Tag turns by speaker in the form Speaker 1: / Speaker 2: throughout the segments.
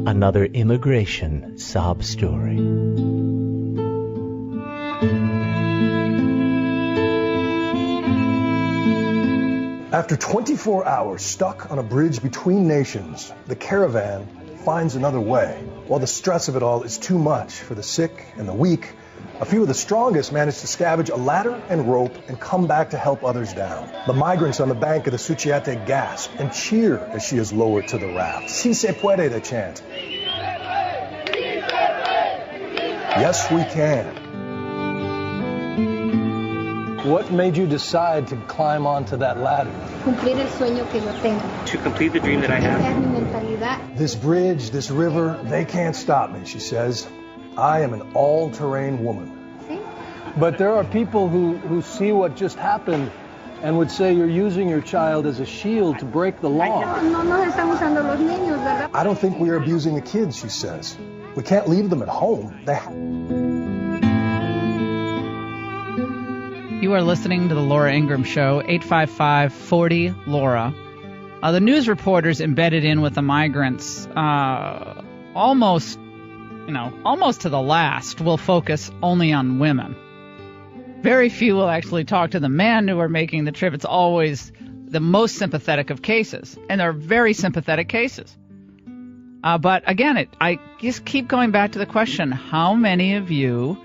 Speaker 1: another immigration sob story.
Speaker 2: After 24 hours stuck on a bridge between nations, the caravan finds another way. While the stress of it all is too much for the sick and the weak, a few of the strongest manage to scavenge a ladder and rope and come back to help others down. The migrants on the bank of the Suchiate gasp and cheer as she is lowered to the raft. Si se puede, they chant. Yes, we can. What made you decide to climb onto that ladder?
Speaker 3: Cumplir el sueño que yo tengo.
Speaker 4: To complete the dream that I have.
Speaker 3: Es mi mentalidad.
Speaker 2: This bridge, this river, they can't stop me, she says. I am an all-terrain woman.
Speaker 3: ¿Sí?
Speaker 5: But there are people who see what just happened and would say you're using your child as a shield to break the law.
Speaker 3: No nos están usando los niños, ¿verdad?
Speaker 2: I don't think we are abusing the kids, she says. We can't leave them at home.
Speaker 6: You are listening to the Laura Ingraham Show, 855-40-LAURA. The news reporters embedded in with the migrants, almost to the last, will focus only on women. Very few will actually talk to the men who are making the trip. It's always the most sympathetic of cases, and they're very sympathetic cases. But again, I just keep going back to the question, how many of you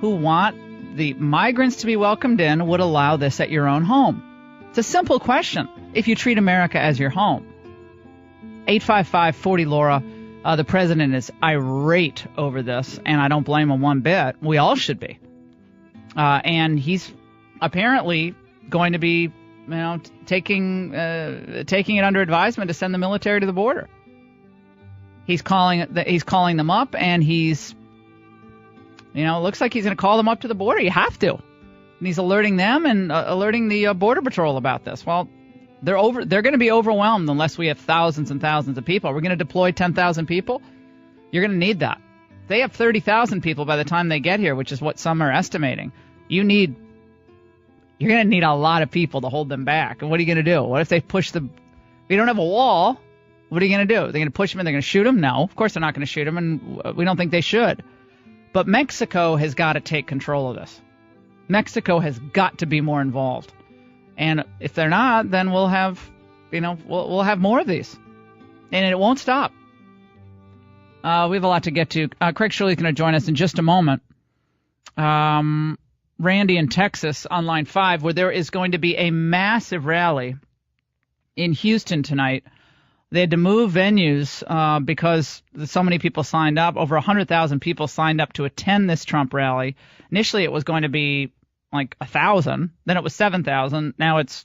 Speaker 6: who want the migrants to be welcomed in would allow this at your own home? It's a simple question if you treat America as your home. 855-40-LAURA. The president is irate over this, and I don't blame him one bit. We all should be. And he's apparently going to be, taking it under advisement to send the military to the border. He's calling them up, and he's, looks like he's going to call them up to the border. You have to. And he's alerting them and alerting the Border Patrol about this. Well, they're going to be overwhelmed unless we have thousands and thousands of people. We're going to deploy 10,000 people. You're going to need that. They have 30,000 people by the time they get here, which is what some are estimating. You're going to need a lot of people to hold them back. And what are you going to do? What if they push we don't have a wall. What are you going to do? They're going to push them and they're going to shoot them? No, of course they're not going to shoot them, and we don't think they should. But Mexico has got to take control of this. Mexico has got to be more involved. And if they're not, then we'll have, we'll have more of these. And it won't stop. We have a lot to get to. Craig Shirley is going to join us in just a moment. Randy in Texas on line 5, where there is going to be a massive rally in Houston tonight. They had to move venues because so many people signed up. Over 100,000 people signed up to attend this Trump rally. Initially, it was going to be like 1,000. Then it was 7,000. Now it's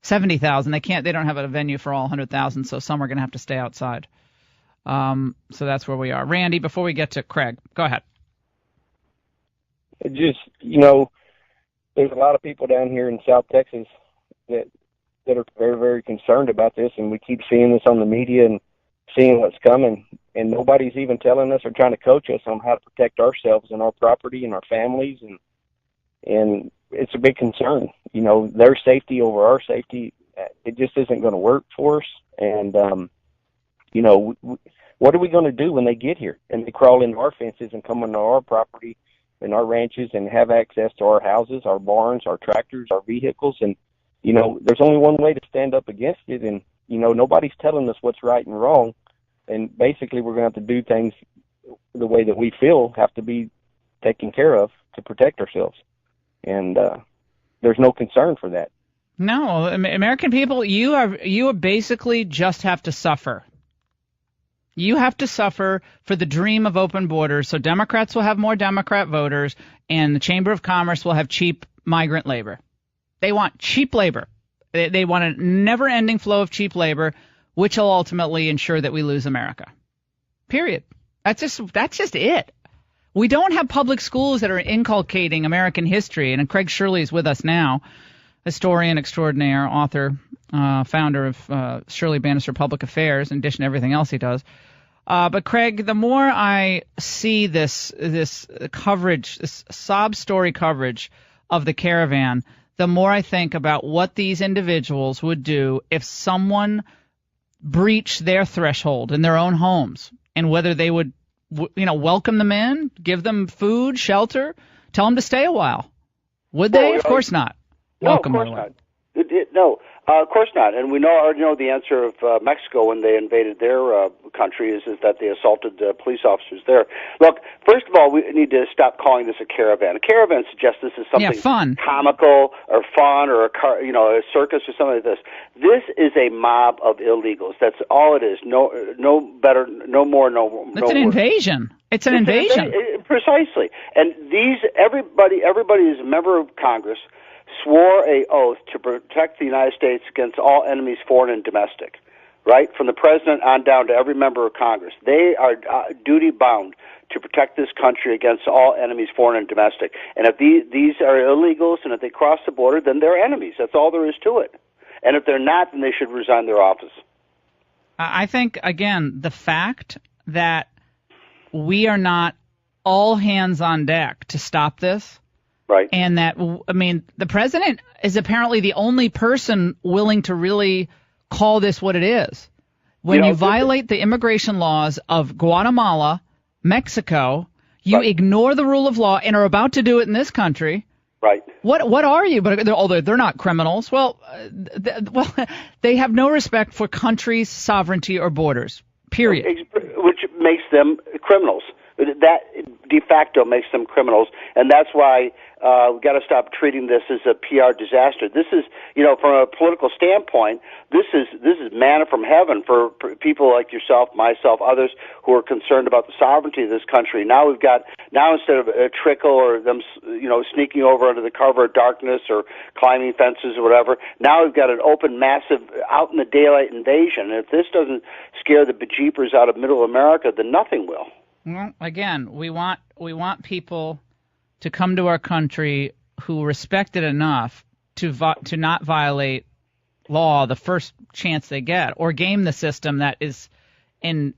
Speaker 6: 70,000. They don't have a venue for all 100,000, so some are going to have to stay outside. So that's where we are. Randy, before we get to Craig, go ahead.
Speaker 7: It just, there's a lot of people down here in South Texas that are very, very concerned about this, and we keep seeing this on the media and seeing what's coming, and nobody's even telling us or trying to coach us on how to protect ourselves and our property and our families, and it's a big concern. Their safety over our safety, it just isn't going to work for us, and, what are we going to do when they get here and they crawl into our fences and come into our property and our ranches and have access to our houses, our barns, our tractors, our vehicles, and there's only one way to stand up against it, and, nobody's telling us what's right and wrong, and basically we're going to have to do things the way that we feel have to be taken care of to protect ourselves, and there's no concern for that.
Speaker 6: No, American people, you basically just have to suffer. You have to suffer for the dream of open borders, so Democrats will have more Democrat voters, and the Chamber of Commerce will have cheap migrant labor. They want cheap labor. They want a never-ending flow of cheap labor, which will ultimately ensure that we lose America. Period. That's just it. We don't have public schools that are inculcating American history. And Craig Shirley is with us now, historian extraordinaire, author, founder of Shirley Bannister Public Affairs, in addition to everything else he does. But Craig, the more I see this coverage, this sob story coverage of the caravan, the more I think about what these individuals would do if someone breached their threshold in their own homes and whether they would, welcome them in, give them food, shelter, tell them to stay a while. Would they? Of course not.
Speaker 4: No, of course not. No, of course not. And we already know the answer of Mexico when they invaded their country is that they assaulted police officers there. Look, first of all, we need to stop calling this a caravan. A caravan suggests this is something
Speaker 6: fun,
Speaker 4: comical or fun or a circus or something like this. This is a mob of illegals. That's all it is. No better, no more, no.
Speaker 6: It's an invasion. It's an invasion.
Speaker 4: Precisely. And everybody who's a member of Congress swore an oath to protect the United States against all enemies, foreign and domestic, right? From the president on down to every member of Congress. They are duty-bound to protect this country against all enemies, foreign and domestic. And if these are illegals and if they cross the border, then they're enemies. That's all there is to it. And if they're not, then they should resign their office.
Speaker 6: I think, again, the fact that we are not all hands on deck to stop this,
Speaker 4: right?
Speaker 6: And that, the president is apparently the only person willing to really call this what it is. When you violate the immigration laws of Guatemala, Mexico, you ignore the rule of law and are about to do it in this country.
Speaker 4: Right.
Speaker 6: What are you? But they're not criminals. Well, they have no respect for countries' sovereignty or borders. Period.
Speaker 4: Which makes them criminals. That de facto makes them criminals, and that's why we've got to stop treating this as a PR disaster. This is, from a political standpoint, this is manna from heaven for people like yourself, myself, others who are concerned about the sovereignty of this country. Now instead of a trickle or them, sneaking over under the cover of darkness or climbing fences or whatever, now we've got an open, massive, out in the daylight invasion. And if this doesn't scare the bejeepers out of Middle America, then nothing will.
Speaker 6: Well, again, we want people to come to our country who respect it enough to not violate law the first chance they get, or game the system that is to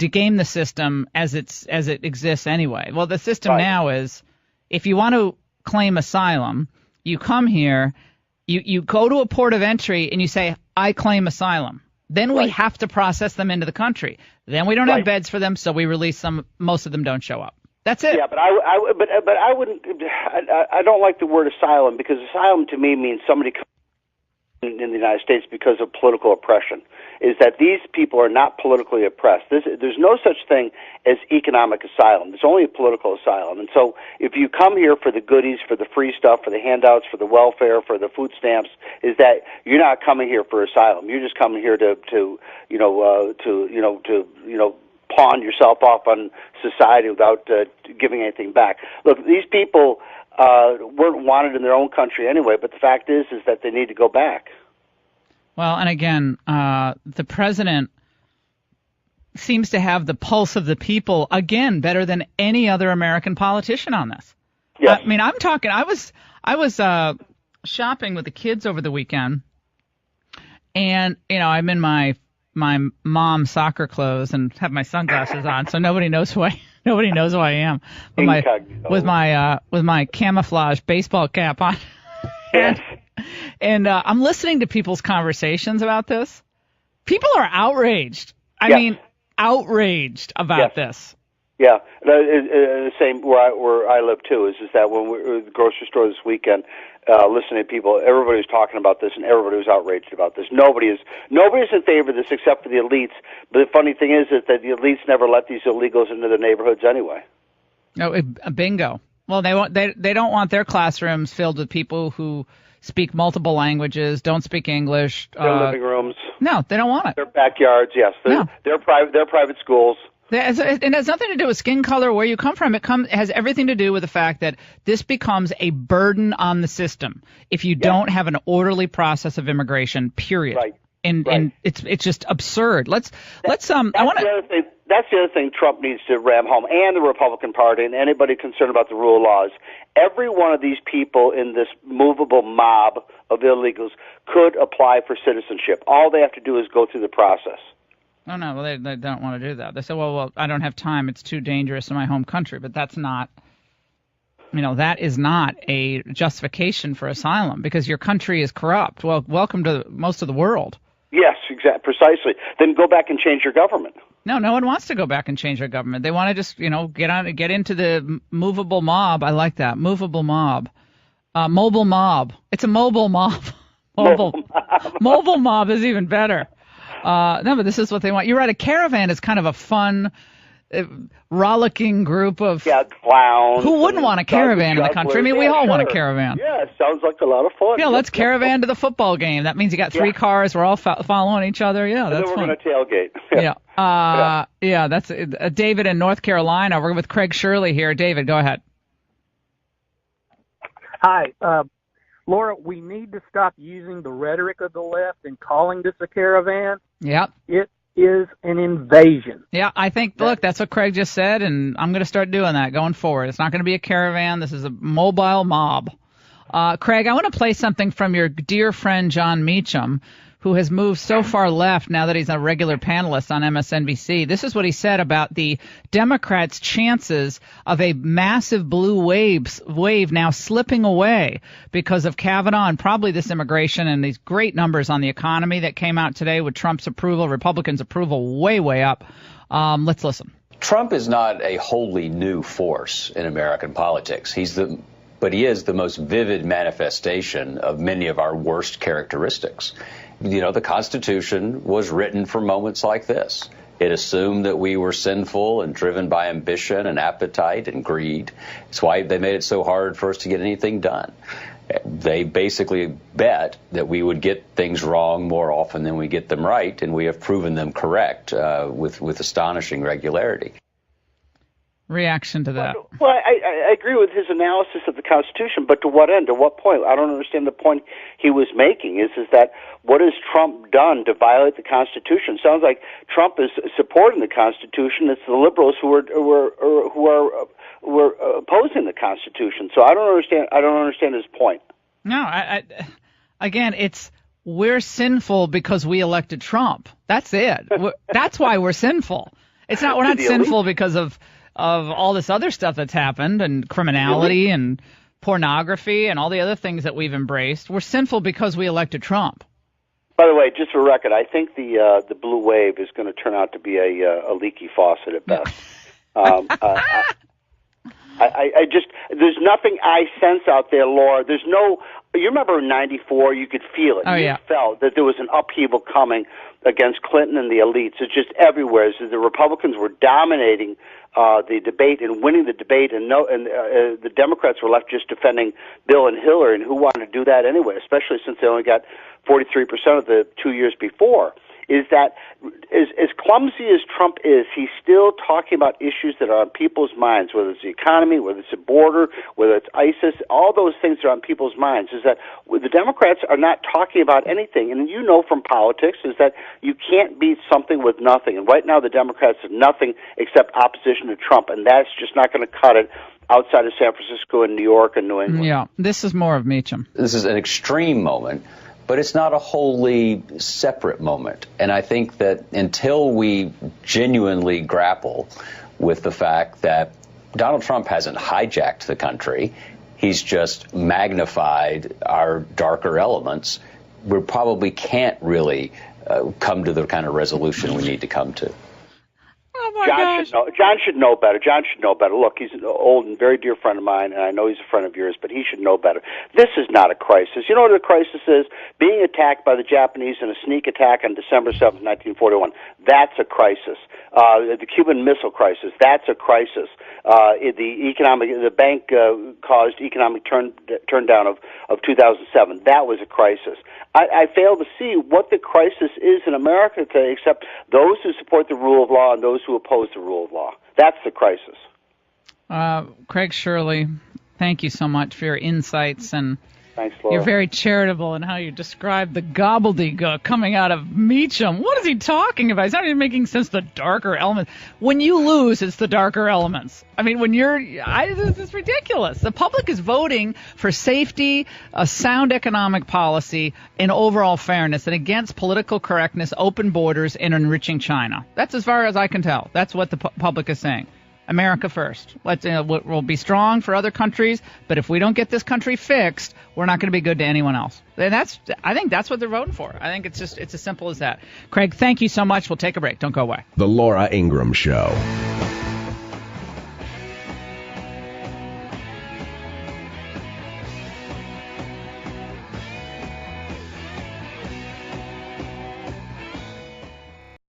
Speaker 6: game the system as it exists anyway. Well, the system now is, if you want to claim asylum, you come here, you go to a port of entry and you say, I claim asylum. Then we have to process them into the country. Then we don't have beds for them, so we release them. Most of them don't show up. That's it.
Speaker 4: Yeah, but I wouldn't. I don't like the word asylum, because asylum to me means somebody in the United States because of political oppression. Is that these people are not politically oppressed. There's no such thing as economic asylum. There's only a political asylum. And so if you come here for the goodies, for the free stuff, for the handouts, for the welfare, for the food stamps, is that you're not coming here for asylum. You're just coming here to pawn yourself off on society without giving anything back. Look, these people weren't wanted in their own country anyway, but the fact is that they need to go back.
Speaker 6: Well, and again, the president seems to have the pulse of the people, again, better than any other American politician on this.
Speaker 4: Yes.
Speaker 6: I'm talking, I was shopping with the kids over the weekend, and, I'm in my mom's soccer clothes and have my sunglasses on, so nobody knows who I am. With my camouflage baseball cap on. And I'm listening to people's conversations about this. People are outraged. I mean, outraged about this.
Speaker 4: Yeah, the same where I live too. Is that when we were at the grocery store this weekend, listening to people, everybody was talking about this, and everybody was outraged about this. Nobody's in favor of this except for the elites. But the funny thing is that the elites never let these illegals into their neighborhoods anyway.
Speaker 6: No, bingo. Well, they don't want their classrooms filled with people who speak multiple languages, don't speak English.
Speaker 4: Their living rooms.
Speaker 6: No, they don't want it.
Speaker 4: Their backyards, yes. They're private schools.
Speaker 6: It has nothing to do with skin color, where you come from. It has everything to do with the fact that this becomes a burden on the system if you don't have an orderly process of immigration. Period.
Speaker 4: Right.
Speaker 6: And it's just absurd. That's the
Speaker 4: other thing Trump needs to ram home, and the Republican Party, and anybody concerned about the rule of laws. Every one of these people in this movable mob of illegals could apply for citizenship. All they have to do is go through the process.
Speaker 6: Oh, no, well, they don't want to do that. They say, well, I don't have time. It's too dangerous in my home country. But that's not, that is not a justification for asylum, because your country is corrupt. Well, welcome to most of the world.
Speaker 4: Yes, precisely. Then go back and change your government.
Speaker 6: No one wants to go back and change their government. They want to just, get into the movable mob. I like that. Movable mob. Mobile mob. It's a mobile mob. Mobile mob is even better. No, but this is what they want. You're right. A caravan is kind of a fun, rollicking group of
Speaker 4: clowns.
Speaker 6: Who wouldn't want a caravan in the country? I mean, we all want a caravan.
Speaker 4: Yeah, it sounds like a lot of fun.
Speaker 6: Yeah, let's caravan to the football game. That means you got 3 cars. We're all following each other. Yeah, that's fun.
Speaker 4: And then we're going to tailgate.
Speaker 6: Yeah. That's David in North Carolina. We're with Craig Shirley here. David, go ahead.
Speaker 8: Hi. Laura, we need to stop using the rhetoric of the left and calling this a caravan.
Speaker 6: Yep.
Speaker 8: It is an invasion.
Speaker 6: Yeah, I think, look, that's what Craig just said, and I'm going to start doing that going forward. It's not going to be a caravan. This is a mobile mob. Craig, I want to play something from your dear friend John Meacham, who has moved so far left now that he's a regular panelist on MSNBC. This is what he said about the Democrats' chances of a massive blue wave now slipping away because of Kavanaugh and probably this immigration and these great numbers on the economy that came out today with Trump's approval, Republicans' approval way up. Let's listen.
Speaker 9: Trump is not a wholly new force in American politics. But he is the most vivid manifestation of many of our worst characteristics. The Constitution was written for moments like this. It assumed that we were sinful and driven by ambition and appetite and greed. It's why they made it so hard for us to get anything done. They basically bet that we would get things wrong more often than we get them right, and we have proven them correct with astonishing regularity.
Speaker 6: Reaction to that?
Speaker 4: Well, I agree with his analysis of the Constitution, but to what end? To what point? I don't understand the point he was making. Is that what has Trump done to violate the Constitution? Sounds like Trump is supporting the Constitution. It's the liberals who are opposing the Constitution. So I don't understand his point.
Speaker 6: No, again, we're sinful because we elected Trump. That's it. That's why we're sinful. We're not sinful because of all this other stuff that's happened and criminality and pornography and all the other things that we've embraced. We're sinful because we elected Trump.
Speaker 4: By the way, just for record, I think the blue wave is going to turn out to be a leaky faucet at best. I just there's nothing I sense out there, Laura. You remember in '94, you could feel it. You felt that there was an upheaval coming against Clinton and the elites. It's just everywhere. So the Republicans were dominating the debate and winning the debate, and the Democrats were left just defending Bill and Hillary, and who wanted to do that anyway, especially since they only got 43% of the 2 years before. Is that as clumsy as Trump is, he's still talking about issues that are on people's minds, whether it's the economy, whether it's the border, whether it's ISIS, all those things are on people's minds. Is that the Democrats are not talking about anything, and from politics is that you can't beat something with nothing. And right now the Democrats have nothing except opposition to Trump, and that's just not going to cut it outside of San Francisco and New York and New England.
Speaker 6: Yeah, this is more of Meacham.
Speaker 9: This is an extreme moment, but it's not a wholly separate moment. And I think that until we genuinely grapple with the fact that Donald Trump hasn't hijacked the country, he's just magnified our darker elements, we probably can't really come to the kind of resolution we need to come to.
Speaker 6: Oh my gosh.
Speaker 4: John should know better. John should know better. Look, he's an old and very dear friend of mine, and I know he's a friend of yours, but he should know better. This is not a crisis. You know what a crisis is? Being attacked by the Japanese in a sneak attack on December 7th, 1941. That's a crisis. The Cuban Missile Crisis. That's a crisis. The bank caused economic turn down of 2007. That was a crisis. I fail to see what the crisis is in America today, except those who support the rule of law and those who oppose the rule of law. That's the crisis.
Speaker 6: Craig Shirley, thank you so much for your insights, and
Speaker 4: thanks, Laura.
Speaker 6: You're very charitable in how you describe the gobbledygook coming out of Meacham. What is he talking about? He's not even making sense. The darker elements. When you lose, it's the darker elements. I mean, this is ridiculous. The public is voting for safety, a sound economic policy, and overall fairness, and against political correctness, open borders, and enriching China. That's as far as I can tell. That's what the public is saying. America first. We'll be strong for other countries, but if we don't get this country fixed, we're not going to be good to anyone else. And I think that's what they're voting for. I think it's as simple as that. Craig, thank you so much. We'll take a break. Don't go away.
Speaker 10: The Laura Ingraham Show.